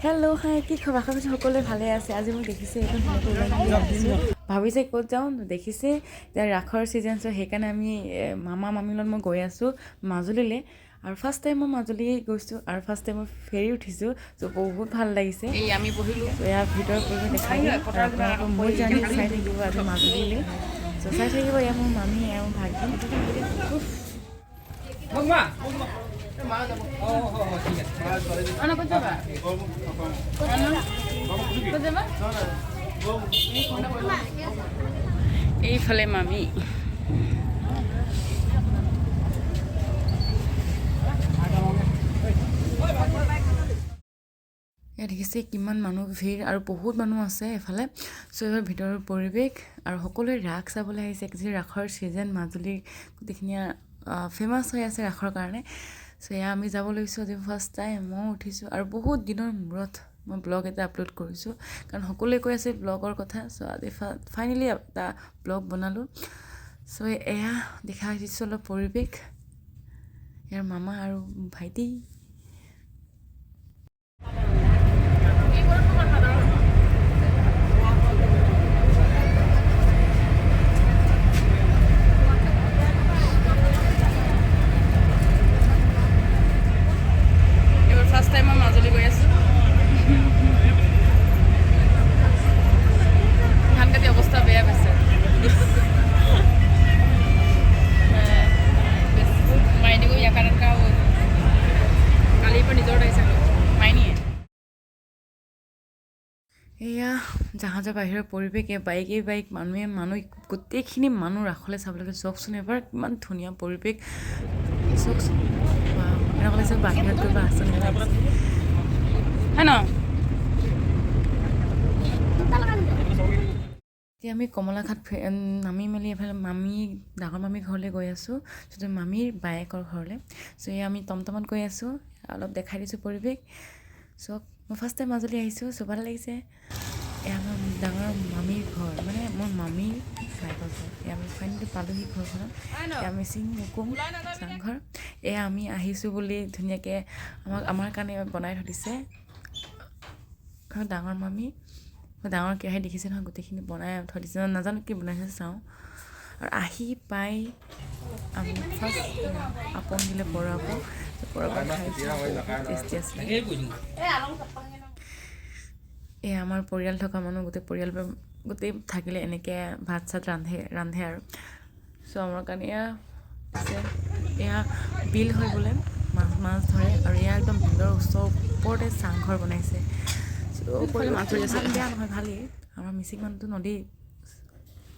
Hello' হাই কি খবৰ আশা কৰিছোঁ সকলোৱে ভালে আছে আজি মোক দেখিছে এইখন ভাবিছে ক'ত যাওঁ দেখিছে এতিয়া ৰাসৰ ছিজন চ' সেইকাৰণে আমি মামা মামীৰ লগত মই গৈ আছোঁ মাজুলীলৈ আৰু ফাৰ্ষ্ট টাইম মই মাজুলী গৈছোঁ আৰু ফাৰ্ষ্ট টাইম মই ফেৰি উঠিছোঁ চ' বহুত ভাল লাগিছে এই আমি বহিলোঁ ইয়াৰ ভিতৰৰ পৰিৱেশ দেখাই দিওঁ আৰু আপোনালোকৰ মোৰ জাৰ্ণি চাই থাকিব আজি মাজুলীলৈ চ' চাই থাকিব এয়া মোৰ মামী এয়া মোৰ ভাগিন এইফালে মামী ইয়াত দেখিছে কিমান মানুহ ভিৰ আৰু বহুত মানুহ আছে এফালে চ' এইবাৰ ভিতৰৰ পৰিৱেশ আৰু সকলোৱে ৰাস চাবলৈ আহিছে যি ৰাসৰ ছিজন মাজুলীৰ গোটেইখিনি ফেমাছ হৈ আছে ৰাসৰ কাৰণে চ' এয়া আমি যাব লৈছোঁ আজি ফাৰ্ষ্ট টাইম মই উঠিছোঁ আৰু বহুত দিনৰ মূৰত মই ব্লগ এটা আপলোড কৰিছোঁ কাৰণ সকলোৱে কৈ আছে ব্লগৰ কথা চ' আজি ফাইনেলি এটা ব্লগ বনালোঁ চ' এয়া দেখা দিছোঁ অলপ পৰিৱেশ ইয়াৰ মামা আৰু ভাইটি এয়া জাহাজৰ বাহিৰৰ পৰিৱেশ বাইক মানুহ গোটেইখিনি মানুহ ৰাসলৈ চাবলৈ চাওকচোন এবাৰ কিমান ধুনীয়া পৰিৱেশ চাওকচোন এনেকুৱা লাগিছে বাহিৰত গৈ বা আচল লাগিছে হয় ন এতিয়া আমি কমলাঘাট নামি মেলি এফালে ডাঙৰ মামী ঘৰলৈ গৈ আছোঁ চ' মামীৰ বায়েকৰ ঘৰলৈ চ' এয়া আমি টমটমত গৈ আছোঁ অলপ দেখাই দিছোঁ পৰিৱেশ চ' মই ফাৰ্ষ্ট টাইম মাজুলী আহিছোঁ চ' ভাল লাগিছে এয়া আমাৰ ডাঙৰ মামীৰ ঘৰ মানে মোৰ মামীৰ বায়েকৰ ঘৰ এয়া আমি ফাইনেলি পালোহি ঘৰখনত এয়া মিচিং মুকুম চাংঘৰ এয়া আমি আহিছোঁ বুলি ধুনীয়াকৈ আমাৰ কাৰণে বনাই থৈ দিছে ডাঙৰ মামী ডাঙৰ কেৰাহী দেখিছে নহয় গোটেইখিনি বনাই থৈ দিছে নাজানো কি বনাইছে চাওঁ আৰু আহি পাই আমি ফাৰ্ষ্ট আপং দিলে বৰা আপং খাইছোঁ টেষ্টি আছিলে এয়া আমাৰ পৰিয়াল থকা মানুহ গোটেই থাকিলে এনেকৈ ভাত চাত ৰান্ধে আৰু চ' আমাৰ কাৰণে এয়া বিল হৈ বোলে মাছ ধৰে আৰু এয়া একদম বিলৰ ওপৰতে চাংঘৰ বনাইছে বেয়া নহয় ভালেই আমাৰ মিচিং মানুহটো নদী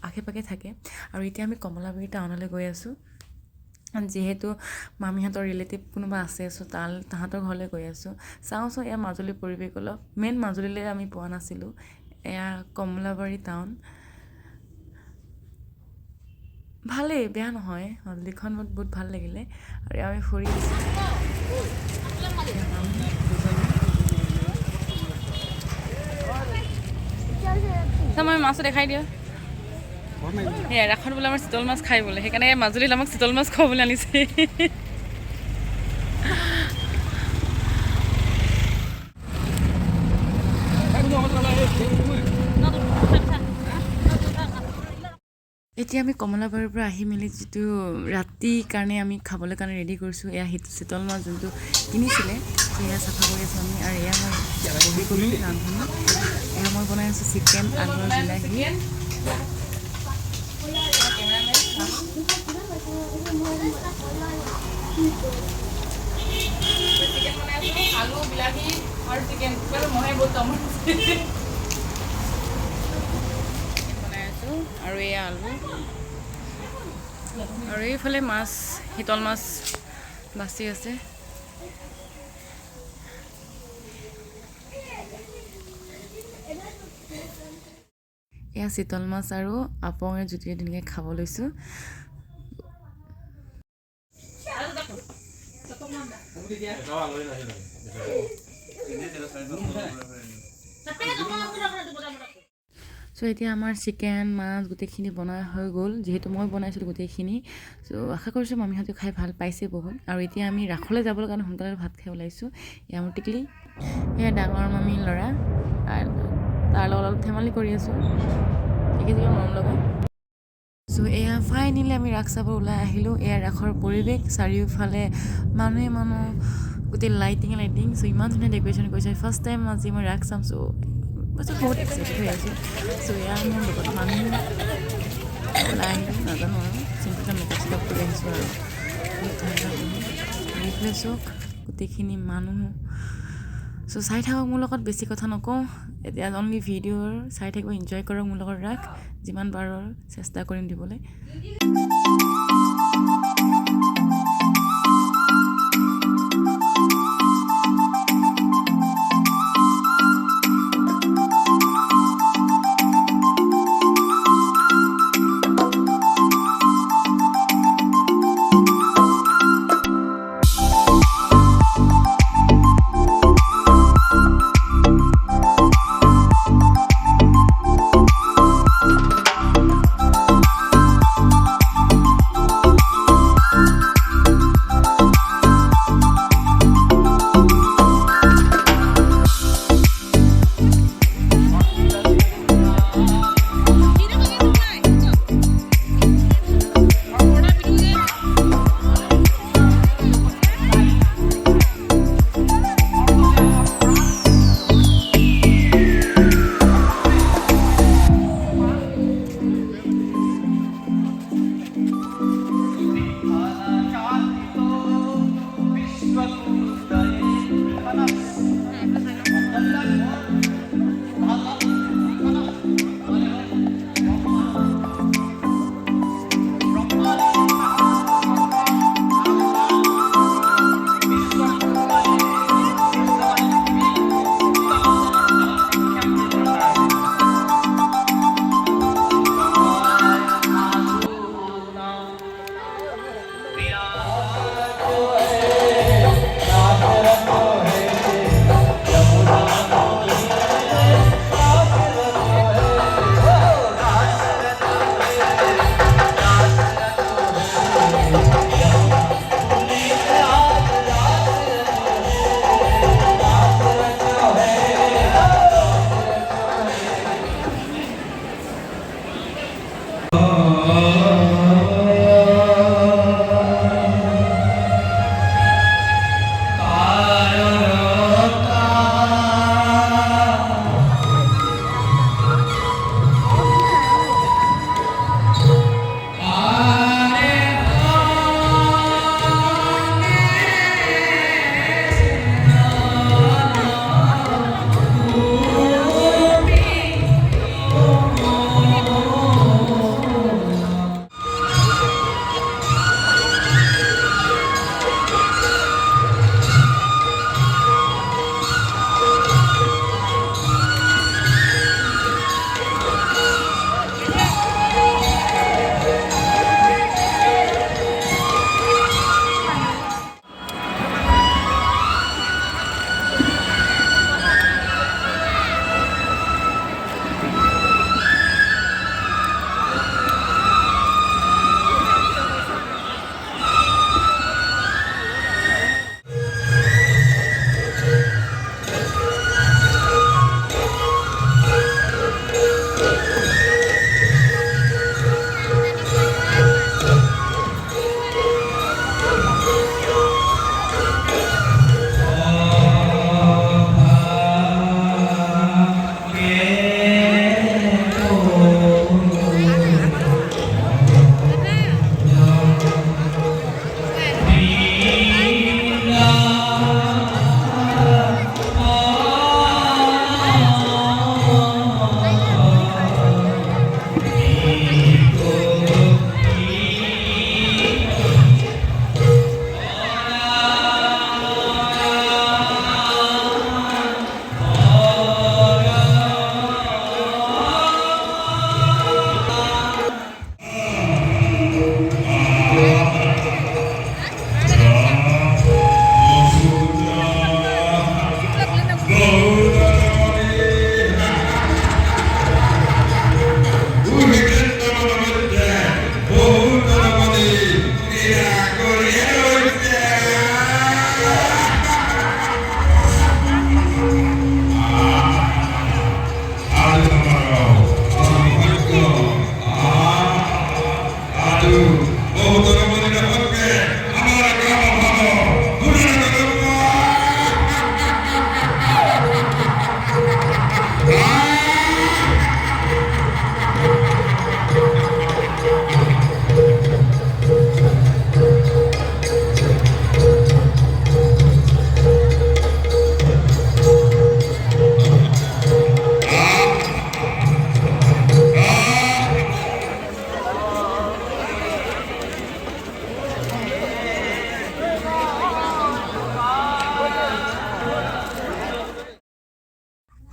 আশে পাশে থাকে আৰু এতিয়া আমি কমলাবাৰী টাউনলৈ গৈ আছোঁ যিহেতু মামীহঁতৰ ৰিলেটিভ কোনোবা আছে চ' তাহাঁতৰ ঘৰলৈ গৈ আছোঁ চাওঁচোন এয়া মাজুলীৰ পৰিৱেশ অলপ মেইন মাজুলীলৈ আমি পোৱা নাছিলোঁ এয়া কমলাবাৰী টাউন ভালেই বেয়া নহয় মাজুলীখন বহুত ভাল লাগিলে আৰু আমি ফুৰি আছোঁ মই মাছো দেখাই দিওঁ সেয়া ৰাসত বোলে আমাৰ চিতল মাছ খাই বোলে সেইকাৰণে মাজুলীত আমাক চিতল মাছ খুৱাবলৈ আনিছে এতিয়া আমি কমলাবাৰীৰ পৰা আহি মেলি যিটো ৰাতিৰ কাৰণে আমি খাবলৈ কাৰণে ৰেডি কৰিছোঁ এয়া চিতল মাছ যোনটো কিনিছিলে সেয়া চাফা কৰি আছোঁ আমি আৰু এয়া মই বহি গ'লোঁ ৰান্ধনি এয়া মই বনাই আছোঁ চিকেন আলু বিলাহী আলু বিলাহী আৰু চিকেন মহে বহুত আৰু এয়া আলু আৰু এইফালে মাছ শীতল মাছ বাচি আছে এয়া চিতল মাছ আৰু আপঙে জুতিৰে ধুনীয়াকৈ খাব লৈছোঁ চ' এতিয়া আমাৰ চিকেন মাছ গোটেইখিনি বনোৱা হৈ গ'ল, যিহেতু মই বনাইছিলোঁ গোটেইখিনি। চ' আশা কৰিছোঁ মামীহঁতে খাই ভাল পাইছে বহুত। আৰু এতিয়া আমি ৰাসলৈ যাবলৈ কাৰণে সোনকালে ভাত খাই ওলাইছোঁ। এয়া মোৰ টিকলি, এয়া ডাঙৰ মামীৰ ল'ৰা, তাৰ লগত অলপ ধেমালি কৰি আছোঁ, একেদিকে মৰম লগা। চ' এয়া ফাইনেলি আমি ৰাস চাব ওলাই আহিলোঁ। এয়া ৰাসৰ পৰিৱেশ, চাৰিওফালে মানুহে মানুহ, গোটেই লাইটিং। চ' ইমান ধুনীয়া ডেক'ৰেশ্যন কৰিছে। ফাৰ্ষ্ট টাইম আজি মই ৰাস চাম, চ' বহুত এক্সাইটেড হৈ আছোঁ। চ' এয়া মোৰ লগত মানুহ ওলাই আহিলোঁ, নাজানো আৰু চিম্পুলকৈ মেকআপ চেকআপ কৰি আহিছোঁ আৰু এইফালে চাওক গোটেইখিনি মানুহ। চ' চাই থাকক, মোৰ লগত বেছি কথা নকওঁ এতিয়া, অনলি ভিডিঅ'ৰ চাই থাকিব, এনজয় কৰক মোৰ লগত ৰাস, যিমান পাৰোঁ চেষ্টা কৰিম দিবলৈ।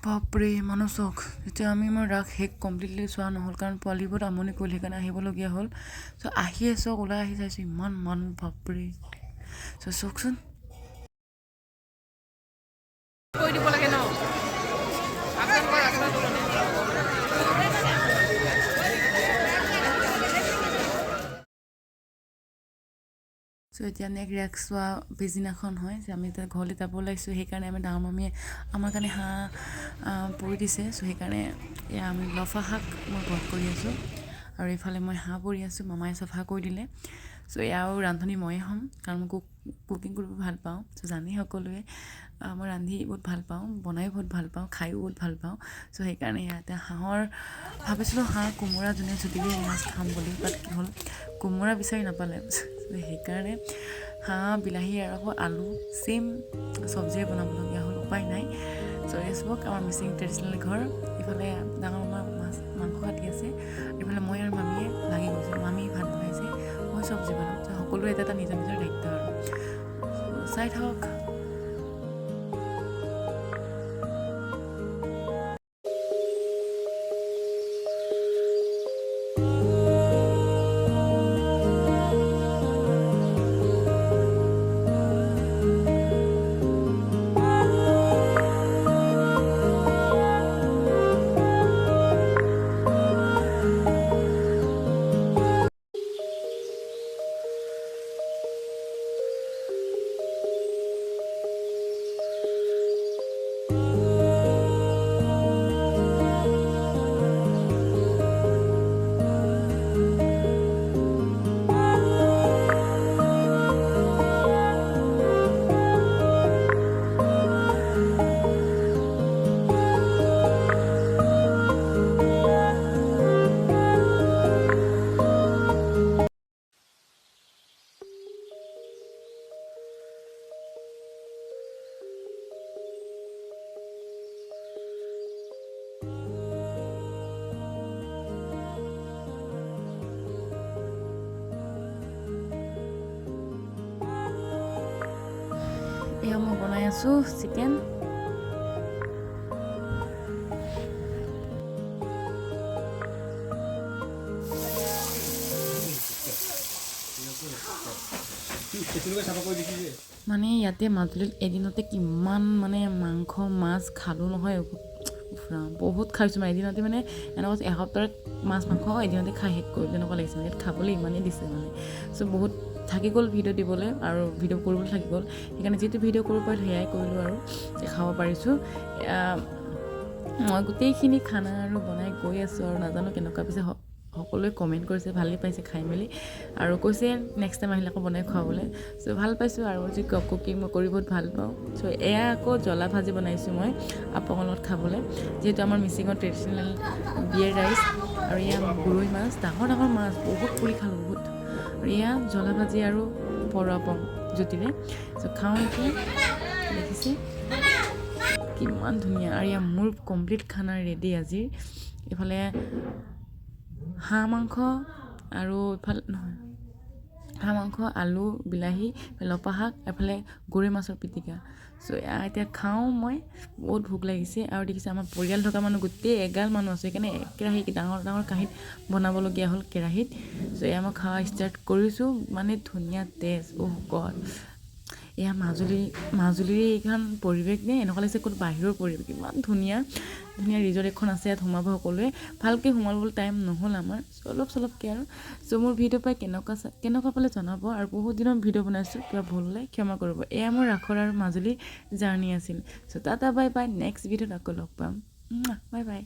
বাপৰে মানুহ চাওক যেতিয়া মোৰ ৰাস শেষ কমপ্লিটলি চোৱা নহ'ল কাৰণ পোৱালিবোৰ আমনি কৰিল সেইকাৰণে আহিবলগীয়া হ'ল চ' আহি আছোঁ ওলাই আহি চাইছোঁ ইমান মানুহ বাপৰে চ' চাওকচোন কৈ দিব লাগে ন চ' এতিয়া ৰাস চোৱা পিছদিনাখন হয় যে আমি এতিয়া ঘৰলৈ যাব ওলাইছোঁ সেইকাৰণে আমি ডাঙৰ মামীয়ে আমাৰ কাৰণে হাঁহ পুৰি দিছে চ' সেইকাৰণে এয়া আমি লফা শাক মই ঘৰত কৰি আছোঁ আৰু এইফালে মই হাঁহ পুৰি আছোঁ মামাই চাফা কৰি দিলে চ' এয়াও ৰান্ধনি ময়ে হ'ম কাৰণ মই কুকিং কৰিব ভাল পাওঁ চ' জানেই সকলোৱে মই ৰান্ধি বহুত ভাল পাওঁ বনায়ো বহুত ভাল পাওঁ খায়ো বহুত ভাল পাওঁ চ' সেইকাৰণে ইয়াতে হাঁহৰ ভাবিছিলোঁ হাঁহ কোমোৰা যোনে চুটিকে মাছ খাম বুলি বাট কি হ'ল কোমোৰা বিচাৰি নাপালে সেইকাৰণে হাঁহ বিলাহী আৰু আকৌ আলু চেম চব্জিয়ে বনাবলগীয়া হ'ল উপায় নাই চ' এচবক আমাৰ মিচিং ট্ৰেডিশ্যনেল ঘৰ ইফালে ডাঙৰ মাছ মাংস কাটি আছে এইফালে মই আৰু মামীয়ে লাগি গৈছোঁ মামী ভাত বনাইছে মই চব্জি বনাম চ' সকলোৰে এটা নিজৰ নিজৰ দায়িত্ব আৰু চাই থাকক এয়া মই বনাই আছোঁ চিকেন মানে ইয়াতে মাজুলীত এদিনতে কিমান মানে মাংস মাছ খালোঁ নহয় বহুত খাইছোঁ মানে এদিনতে মানে এনেকুৱা এসপ্তাহত মাছ মাংস এদিনতে খাই শেষ কৰিলোঁ তেনেকুৱা লাগিছে মানে ইয়াত খাবলৈ ইমানেই দিছে মানে চ' বহুত থাকি গ'ল ভিডিঅ' দিবলৈ আৰু ভিডিঅ' কৰিবলৈ থাকি গ'ল সেইকাৰণে যিটো ভিডিঅ' কৰিব পাৰিলোঁ সেয়াই কৰিলোঁ আৰু খাব পাৰিছোঁ মই গোটেইখিনি খানা আৰু বনাই গৈ আছোঁ আৰু নাজানো কেনেকুৱা পিছে সকলোৱে কমেণ্ট কৰিছে ভালেই পাইছে খাই মেলি আৰু কৈছে নেক্সট টাইম আহিলে আকৌ বনাই খুৱাবলৈ চ' ভাল পাইছোঁ আৰু যি কুকিং মই কৰি বহুত ভাল পাওঁ চ' এয়া আকৌ জ্বলা ভাজি বনাইছোঁ মই আপঙৰ লগত খাবলৈ যিহেতু আমাৰ মিচিঙৰ ট্ৰেডিশ্যনেল বিয়েৰ ৰাইচ আৰু এয়া গৰৈ মাছ ডাঙৰ ডাঙৰ মাছ বহুত পুৰি খালোঁ বহুত আৰু এয়া জ্বলা ভাজি আৰু পৰুৱা আপং জুতিৰে চ' খাওঁ এতিয়া দেখিছে কিমান ধুনীয়া আৰু এয়া মোৰ কমপ্লিট খানা ৰেডি আজিৰ এইফালে হাঁহ মাংস আৰু ইফালে নহয় হাঁহ মাংস আলু বিলাহী লফা শাক এফালে গৰৈ মাছৰ পিটিকা চ' এতিয়া খাওঁ মই বহুত ভোক লাগিছে আৰু দেখিছে আমাৰ পৰিয়াল থকা মানুহ গোটেই এগাল মানুহ আছে সেইকাৰণে কেৰাহী ডাঙৰ ডাঙৰ কাঁহীত বনাবলগীয়া হ'ল কেৰাহীত চ' এয়া মই খোৱা ষ্টাৰ্ট কৰিছোঁ মানে ধুনীয়া টেষ্ট গড এয়া মাজুলীৰ এইখন পৰিৱেশ নে এনেকুৱা লাগিছে ক'ত বাহিৰৰ পৰিৱেশ ইমান ধুনীয়া ধুনীয়া ৰিজৰ্ট এখন আছে ইয়াত সোমাব সকলোৱে ভালকৈ সোমাবলৈ টাইম নহ'ল আমাৰ চলপকৈ আৰু চ' মোৰ ভিডিঅ' পাই কেনেকুৱা পালে জনাব আৰু বহুত দিনৰ ভিডিঅ' বনাইছোঁ কিবা ভুল হ'লে ক্ষমা কৰিব এয়া মোৰ ৰাসৰ আৰু মাজুলী জাৰ্ণি আছিল চ' টাটা বাই বাই নেক্সট ভিডিঅ'ত আকৌ লগ পাম বাই বাই